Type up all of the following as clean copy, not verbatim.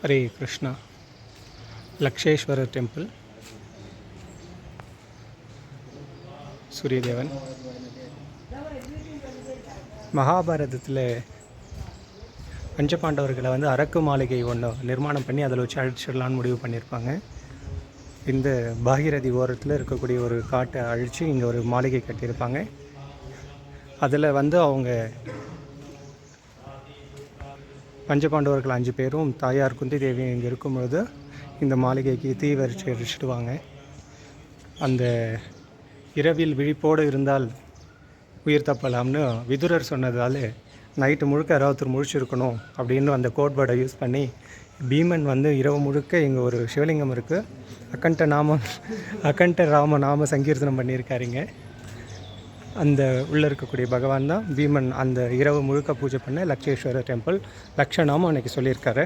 Hare Krishna. லக்ஷேஸ்வரர் temple, சூரியதேவன். மகாபாரதத்தில் பஞ்சபாண்டவர்களை அரக்கு மாளிகை ஒன்று நிர்மாணம் பண்ணி அதில் வச்சு அழிச்சிடலான்னு முடிவு பண்ணியிருப்பாங்க. இந்த பாகிரதி ஓரத்தில் இருக்கக்கூடிய ஒரு காட்டை அழித்து இங்கே ஒரு மாளிகை கட்டியிருப்பாங்க. அதில் அவங்க பஞ்சபாண்டவர்கள் 5 பேரும் தாயார் குந்தி தேவி இங்கே இருக்கும்பொழுது இந்த மாளிகைக்கு தீ வரிச்சு எரிச்சிடுவாங்க. அந்த இரவில் விழிப்போடு இருந்தால் உயிர் தப்பலாம்னு விதுரர் சொன்னதால் நைட்டு முழுக்க யாராவது முழிச்சிருக்கணும் அப்படின்னு அந்த கோட்வேர்டை யூஸ் பண்ணி பீமன் இரவு முழுக்க இங்கே ஒரு சிவலிங்கம் இருக்குது, அகண்ட ராம நாம சங்கீர்த்தனம் பண்ணியிருக்காருங்க. அந்த உள்ளே இருக்கக்கூடிய பகவான் தான் பீமன் அந்த இரவு முழுக்க பூஜை பண்ண லக்ஷேஸ்வரர் டெம்பிள். லக்ஷநாமம் அன்றைக்கி சொல்லியிருக்காரு.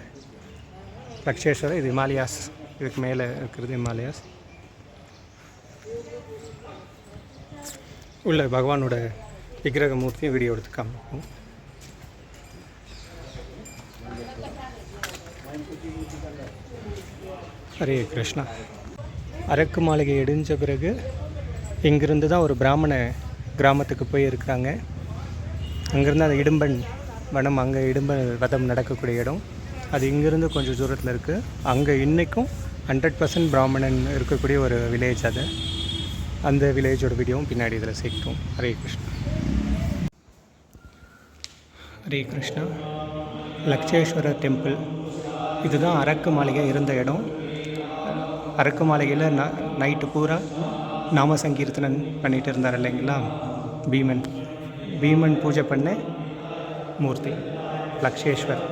லக்ஷேஸ்வரர் இது ஹிமாலயாஸ், இதுக்கு மேலே இருக்கிறது ஹிமாலயாஸ். உள்ள பகவானோட விக்கிரக மூர்த்தியும் வீடியோ எடுத்து காமிப்போம். ஹரே கிருஷ்ணா. அரக்கு மாளிகை இடிஞ்ச பிறகு இங்கிருந்து தான் ஒரு பிராமண கிராமத்துக்கு போய் இருக்கிறாங்க. அங்கேருந்து அந்த இடும்பன் வனம், அங்கே இடும்பன் வதம் நடக்கக்கூடிய இடம், அது இங்கேருந்து கொஞ்சம் தூரத்தில் இருக்குது. அங்கே இன்றைக்கும் 100% பிராமணன் இருக்கக்கூடிய ஒரு வில்லேஜ். அது அந்த வில்லேஜோட வீடியோவும் பின்னாடி இதில் சேர்க்கிறோம். ஹரே கிருஷ்ணா. ஹரே கிருஷ்ணா. லக்ஷேஸ்வரர் டெம்பிள், இதுதான் அரக்கு மாளிகை இருந்த இடம். அரக்கு மாளிகையில் நைட்டு பூரா நாம சங்கீர்த்தனன் பண்ணிகிட்டு இருந்தார் இல்லைங்களா பீமன் பூஜை பண்ண மூர்த்தி லக்ஷேஸ்வர்.